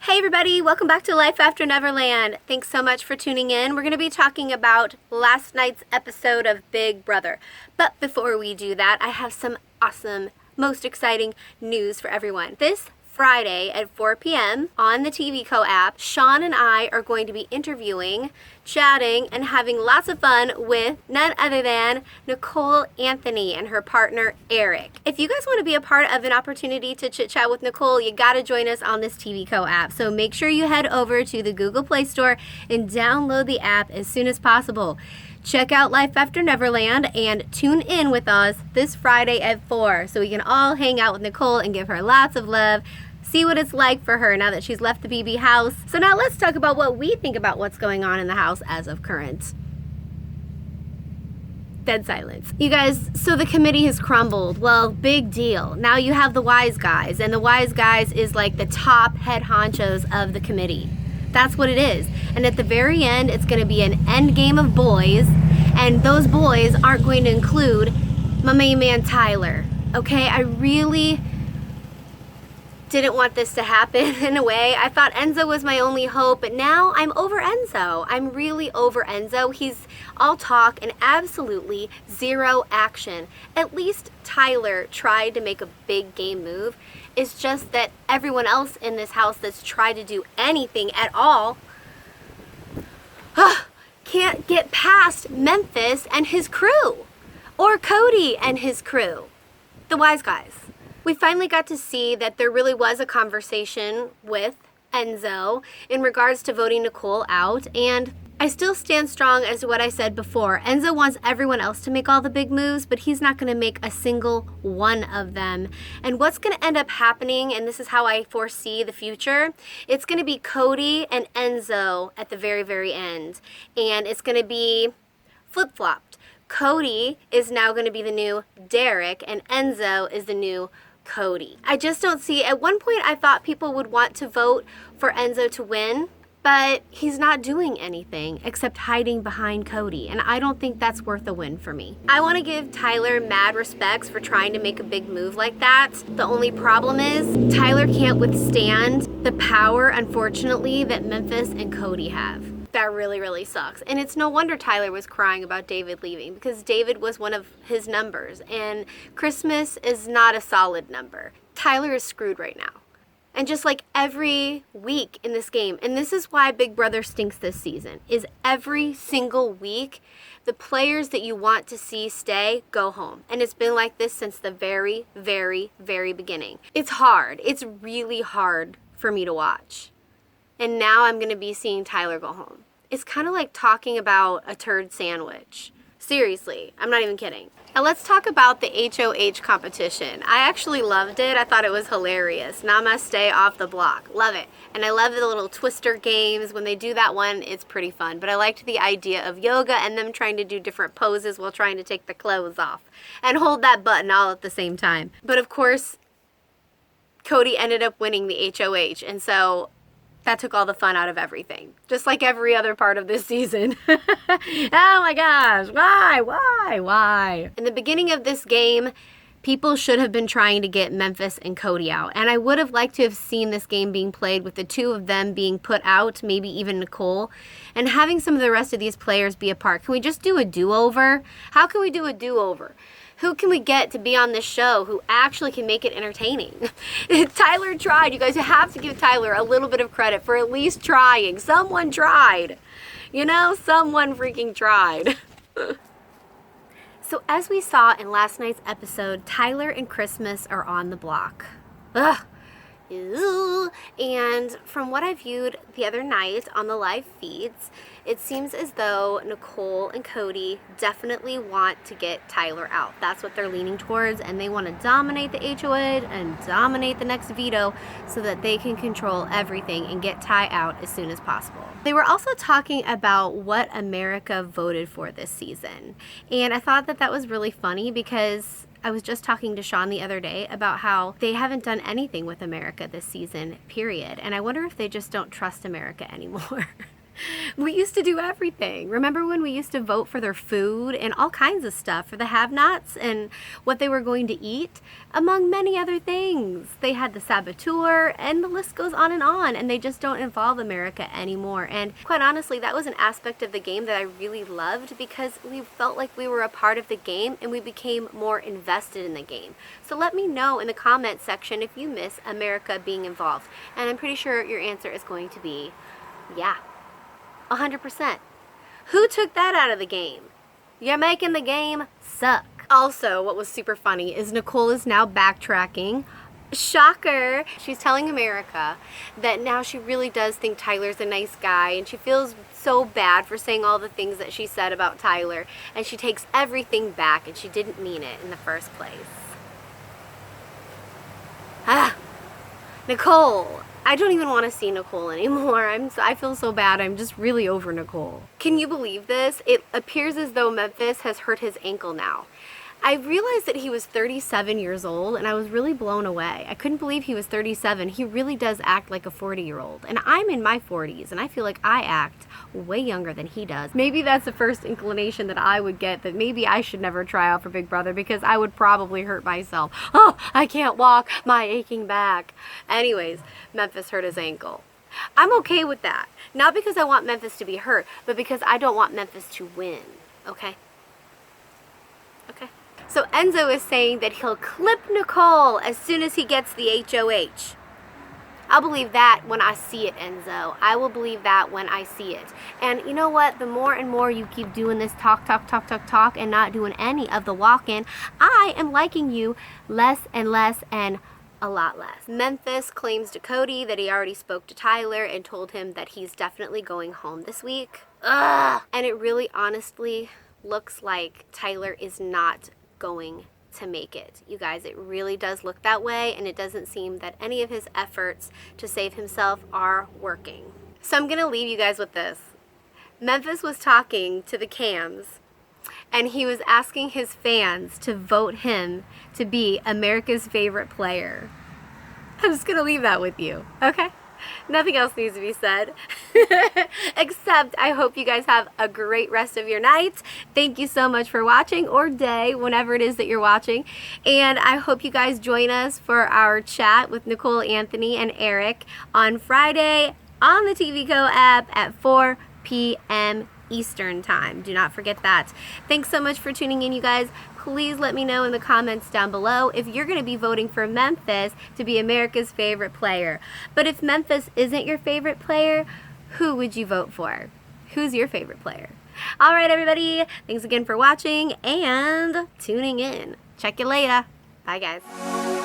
Hey everybody, welcome back to Life After Neverland. Thanks so much for tuning in. We're going to be talking about last night's episode of Big Brother. But before we do that, I have some awesome, most exciting news for everyone. This Friday at 4 p.m. on the TVCO app, Sean and I are going to be interviewing, chatting, and having lots of fun with none other than Nicole Anthony and her partner, Eric. If you guys want to be a part of an opportunity to chit-chat with Nicole, you got to join us on this TVCO app. So make sure you head over to the Google Play Store and download the app as soon as possible. Check out Life After Neverland and tune in with us this Friday at 4 so we can all hang out with Nicole and give her lots of love, see what it's like for her now that she's left the BB house. So now let's talk about what we think about what's going on in the house as of current. Dead silence. You guys, so the committee has crumbled. Well, big deal. Now you have the wise guys, and the wise guys is like the top head honchos of the committee. That's what it is. And at the very end, it's going to be an end game of boys, and those boys aren't going to include my main man Tyler. Okay, I really didn't want this to happen in a way. I thought Enzo was my only hope, but now I'm over Enzo. I'm really over Enzo. He's all talk and absolutely zero action. At least Tyler tried to make a big game move. It's just that everyone else in this house that's tried to do anything at all can't get past Memphis and his crew, or Cody and his crew, the wise guys. We finally got to see that there really was a conversation with Enzo in regards to voting Nicole out, and I still stand strong as to what I said before. Enzo wants everyone else to make all the big moves, but he's not going to make a single one of them. And what's going to end up happening, and this is how I foresee the future, it's going to be Cody and Enzo at the very, very end. And it's going to be flip-flopped. Cody is now going to be the new Derek, and Enzo is the new Cody. I just don't see, at one point I thought people would want to vote for Enzo to win, but he's not doing anything except hiding behind Cody, and I don't think that's worth a win for me. I want to give Tyler mad respects for trying to make a big move like that. The only problem is Tyler can't withstand the power, unfortunately, that Memphis and Cody have. That really, really sucks. And it's no wonder Tyler was crying about David leaving, because David was one of his numbers, and Christmas is not a solid number. Tyler is screwed right now. And just like every week in this game, and this is why Big Brother stinks this season, is every single week, the players that you want to see stay, go home. And it's been like this since the very, very, very beginning. It's hard. It's really hard for me to watch. And now I'm going to be seeing Tyler go home. It's kind of like talking about a turd sandwich. Seriously, I'm not even kidding. Now let's talk about the HOH competition. I actually loved it. I thought it was hilarious. Namaste off the block. Love it. And I love the little twister games. When they do that one, it's pretty fun. But I liked the idea of yoga and them trying to do different poses while trying to take the clothes off and hold that button all at the same time. But of course, Cody ended up winning the HOH. And so that took all the fun out of everything, just like every other part of this season. Oh my gosh, why? In the beginning of this game, people should have been trying to get Memphis and Cody out. And I would have liked to have seen this game being played with the two of them being put out, maybe even Nicole, and having some of the rest of these players be a part. Can we just do a do-over? How can we do a do-over? Who can we get to be on this show who actually can make it entertaining? Tyler tried. You guys have to give Tyler a little bit of credit for at least trying. Someone tried. You know, someone freaking tried. So as we saw in last night's episode, Tyler and Christmas are on the block. Ugh. Ew. And from what I viewed the other night on the live feeds, it seems as though Nicole and Cody definitely want to get Tyler out. That's what they're leaning towards, and they want to dominate the HOH and dominate the next veto so that they can control everything and get Ty out as soon as possible. They were also talking about what America voted for this season, and I thought that that was really funny because I was just talking to Sean the other day about how they haven't done anything with America this season, period. And I wonder if they just don't trust America anymore. We used to do everything. Remember when we used to vote for their food and all kinds of stuff, for the have-nots and what they were going to eat, among many other things. They had the saboteur, and the list goes on, and they just don't involve America anymore. And quite honestly, that was an aspect of the game that I really loved, because we felt like we were a part of the game and we became more invested in the game. So let me know in the comment section if you miss America being involved. And I'm pretty sure your answer is going to be, yeah. 100%. Who took that out of the game? You're making the game suck. Also, what was super funny is Nicole is now backtracking. Shocker! She's telling America that now she really does think Tyler's a nice guy, and she feels so bad for saying all the things that she said about Tyler, and she takes everything back, and she didn't mean it in the first place. Nicole! I don't even want to see Nicole anymore. I feel so bad. I'm just really over Nicole. Can you believe this? It appears as though Memphis has hurt his ankle now. I realized that he was 37 years old, and I was really blown away. I couldn't believe he was 37. He really does act like a 40-year-old. And I'm in my 40s, and I feel like I act way younger than he does. Maybe that's the first inclination that I would get, that maybe I should never try out for Big Brother, because I would probably hurt myself. Oh, I can't walk, my aching back. Anyways, Memphis hurt his ankle. I'm okay with that. Not because I want Memphis to be hurt, but because I don't want Memphis to win. Okay? Okay. So Enzo is saying that he'll clip Nicole as soon as he gets the HOH. I'll believe that when I see it, Enzo. I will believe that when I see it. And you know what? The more and more you keep doing this talk and not doing any of the walk-in, I am liking you less and less and a lot less. Memphis claims to Cody that he already spoke to Tyler and told him that he's definitely going home this week. Ugh! And it really honestly looks like Tyler is not going to make it. You guys, it really does look that way, and it doesn't seem that any of his efforts to save himself are working. So I'm gonna leave you guys with this. Memphis was talking to the cams, and he was asking his fans to vote him to be America's favorite player. I'm just gonna leave that with you, okay? Nothing else needs to be said. Except I hope you guys have a great rest of your night. Thank you so much for watching, or day, whenever it is that you're watching. And I hope you guys join us for our chat with Nicole, Anthony, and Eric on Friday on the TVCO app at 4 p.m. Eastern time. Do not forget that. Thanks so much for tuning in, you guys. Please let me know in the comments down below if you're going to be voting for Memphis to be America's favorite player. But if Memphis isn't your favorite player, who would you vote for? Who's your favorite player? All right, everybody. Thanks again for watching and tuning in. Check you later. Bye, guys.